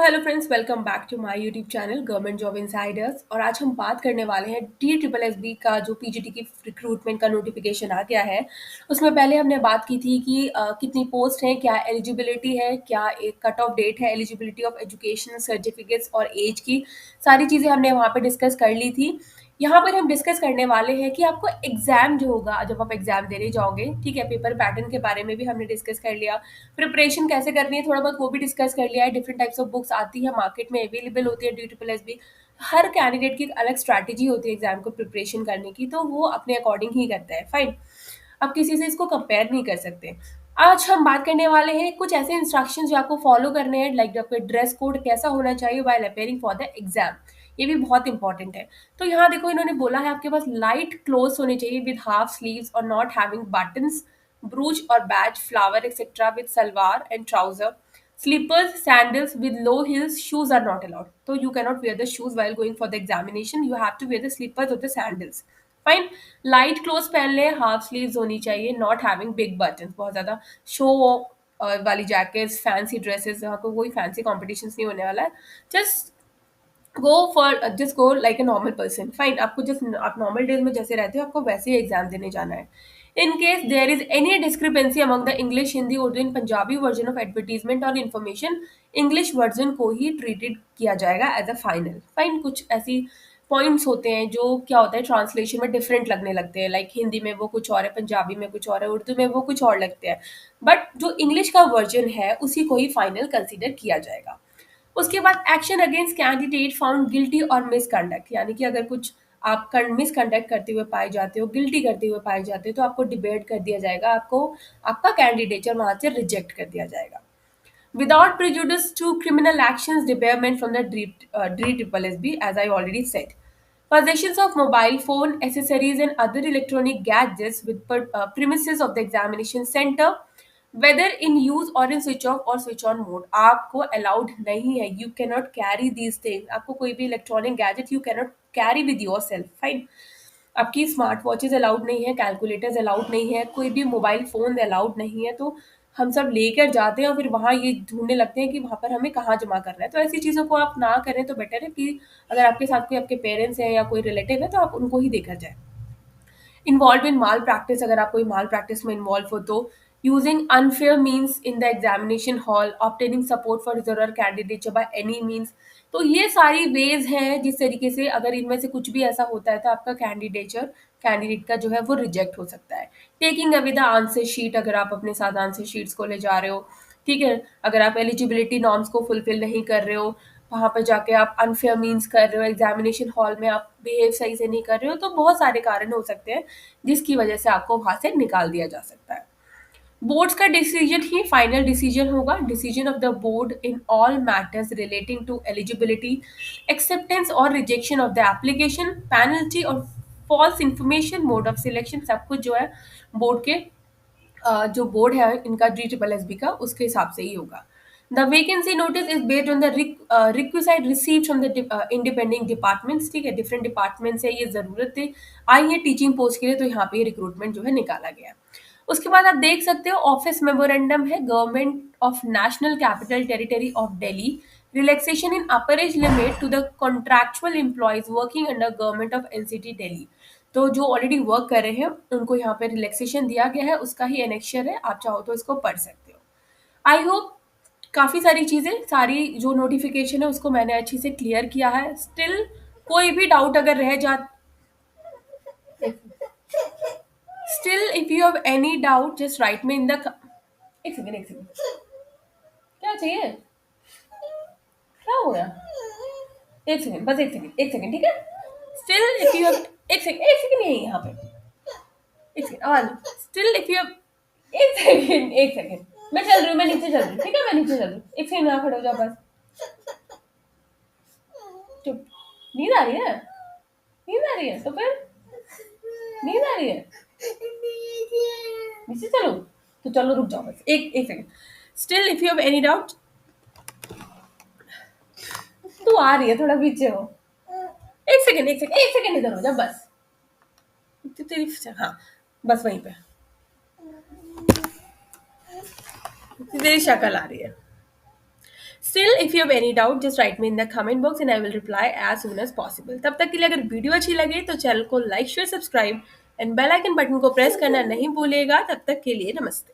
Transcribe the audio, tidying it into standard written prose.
Hello friends, welcome back to my YouTube channel government job insiders. और आज हम बात करने वाले हैं डी ट्रिपल एस बी का जो पीजीटी की रिक्रूटमेंट का नोटिफिकेशन आ गया है। उसमें पहले हमने बात की थी कि कितनी पोस्ट हैं, क्या एलिजिबिलिटी है, क्या एक कट ऑफ डेट है, एलिजिबिलिटी ऑफ एजुकेशन सर्टिफिकेट्स और एज की सारी चीज़ें हमने वहाँ पे डिस्कस कर ली थी। यहाँ पर हम डिस्कस करने वाले हैं कि आपको एग्जाम जो होगा जब आप एग्जाम देने जाओगे, ठीक है, पेपर पैटर्न के बारे में भी हमने डिस्कस कर लिया। प्रिपरेशन कैसे करनी है थोड़ा बहुत वो भी डिस्कस कर लिया है। डिफरेंट टाइप्स ऑफ बुक्स आती है मार्केट में, अवेलेबल होती है डी ट्रिपल एस बी। हर कैंडिडेट की एक अलग स्ट्रैटेजी होती है एग्जाम को प्रिपरेशन करने की, तो वो अपने अकॉर्डिंग ही करता है। फाइन, आप किसी से इसको कंपेयर नहीं कर सकते। आज हम बात करने वाले हैं कुछ ऐसे इंस्ट्रक्शंस जो आपको फॉलो करने हैं, लाइक आपका ड्रेस कोड कैसा होना चाहिए while appearing for the exam. ये भी बहुत इंपॉर्टेंट है। तो यहाँ देखो, इन्होंने बोला है आपके पास लाइट क्लोथ्स होने चाहिए विद हाफ स्लीव्स और नॉट हैविंग बटन्स, ब्रूच और badge, flower etcetera with salwar and trouser, slippers, sandals with low heels, shoes are not allowed. So you cannot wear the shoes while going for the examination. You have to wear the slippers or the sandals. Fine, light cloth पहन ले, half sleeves होनी चाहिए, not having big button, बहुत ज्यादा show वाली jackets, fancy dresses, यहाँ को कोई फैंसी कॉम्पिटिशन नहीं होने वाला है। Just go like a normal person. Fine, आपको जस्ट आप नॉर्मल डेज में जैसे रहते हो आपको वैसे ही एग्जाम देने जाना है। In case there is any discrepancy among the English, Hindi, Urdu in Punjabi version of advertisement और इन्फॉर्मेशन, इंग्लिश वर्जन को ही ट्रीटेड किया जाएगा एज अ फाइनल। फाइन, कुछ ऐसी पॉइंट्स होते हैं जो क्या होता है ट्रांसलेशन में डिफरेंट लगने लगते हैं, लाइक हिंदी में वो कुछ और है, पंजाबी में कुछ और है, उर्दू में वो कुछ और लगते हैं। बट जो इंग्लिश का वर्जन है उसी को ही फाइनल कंसिडर किया जाएगा। उसके बाद action against candidate found guilty और मिसकंडक्ट, यानी कि अगर कुछ आप मिसकंडक्ट करते हुए पाए जाते हो, गिल्टी करते हुए पाए जाते हो, तो आपको डिबेट कर दिया जाएगा, आपको आपका कैंडिडेचर वहां से रिजेक्ट कर दिया जाएगा। Without prejudice to criminal actions, debarment from the DSSB, as I already said. Possessions of mobile phone, accessories, and other electronic gadgets with premises of the examination center, whether in use or in switch off or switch on mode, आपको allowed नहीं है. You cannot carry these things. आपको कोई भी electronic gadget you cannot carry with yourself. Fine. आपकी smart watches allowed नहीं है, calculators allowed नहीं है, कोई भी मोबाइल फ़ोन अलाउड नहीं है। तो हम सब लेकर जाते हैं और फिर वहाँ ये ढूंढने लगते हैं कि वहाँ पर हमें कहाँ जमा करना है। तो ऐसी चीज़ों को आप ना करें तो बेटर है कि अगर आपके साथ कोई आपके पेरेंट्स हैं या कोई रिलेटिव है तो आप उनको ही देखा जाए। इन्वॉल्व इन माल प्रैक्टिस, अगर आप कोई माल प्रैक्टिस में इन्वॉल्व हो तो using unfair means in the examination hall, obtaining support for reservoir candidate by any means. तो ये सारी वेज हैं जिस तरीके से अगर इनमें से कुछ भी ऐसा होता है तो आपका कैंडिडेट का जो है वो रिजेक्ट हो सकता है। Taking away the answer sheet, अगर आप अपने साथ आंसर शीट्स को ले जा रहे हो, ठीक है, अगर आप एलिजिबिलिटी नॉर्म्स को फुलफिल नहीं कर रहे हो, वहाँ पर जाके आप अनफेयर मीन्स कर रहे हो, एग्जामिनेशन हॉल में आप बिहेव सही से नहीं कर रहे हो, तो बहुत सारे कारण हो सकते हैं जिसकी वजह से आपको वहाँ से निकाल दिया जा सकता है। बोर्ड्स का डिसीजन ही फाइनल डिसीजन होगा। Decision of the board in all matters relating to eligibility, acceptance और rejection of the application, penalty और false information, mode of selection, सब कुछ जो है बोर्ड के जो बोर्ड है इनका डी ट्रिपल एस बी का उसके हिसाब से ही होगा। The vacancy notice is based on the requisite received from the independent departments, ठीक है, डिफरेंट डिपार्टमेंट से ये जरूरत आई है टीचिंग पोस्ट के लिए, तो यहाँ पे ये रिक्रूटमेंट जो है निकाला गया। उसके बाद आप देख सकते हो ऑफिस मेमोरेंडम है, government of national capital territory of Delhi, relaxation in upper age limit to the contractual employees working under government of NCT Delhi. तो जो ऑलरेडी वर्क कर रहे हैं उनको यहाँ पे रिलैक्सेशन दिया गया है, उसका ही एनेक्शर है, आप चाहो तो इसको पढ़ सकते हो। आई होप काफ़ी सारी चीज़ें, सारी जो नोटिफिकेशन है उसको मैंने अच्छी से क्लियर किया है। स्टिल कोई भी डाउट अगर रह जा, still if you have any doubt just write me in the, एक सेकेंड, क्या चाहिए, क्या हो गया, एक सेकेंड, बस एक सेकेंड, ठीक है। स्टिल इफ यू हैव, एक सेकेंड यही यहाँ पे, एक सेकेंड आवाज, स्टिल इफ यू हैव, एक सेकेंड मैं चल रही हूँ, मैं नीचे चल रही हूँ, ठीक है, मैं नीचे चल रही हूँ, एक सेकेंड यहाँ खड़े हो जाओ बस, चुप। नींद आ रही है, नींद आ रही है तो फिर, नींद आ रही है, नीचे चलो, तो चलो रुक जाओ बस, एक second. Still if you have any doubt, तू आ रही है थोड़ा पीछे हो, एक सेकेंड इधर हो जा बस, तेरी, हाँ बस वहीं पे, तेरी शक्ल आ रही है। Still if you have any doubt just write me in the comment box and I will reply as soon as possible. तब तक के लिए अगर वीडियो अच्छी लगे तो चैनल को like share subscribe and bell icon button को प्रेस करना नहीं भूलिएगा। तब तक के लिए नमस्ते।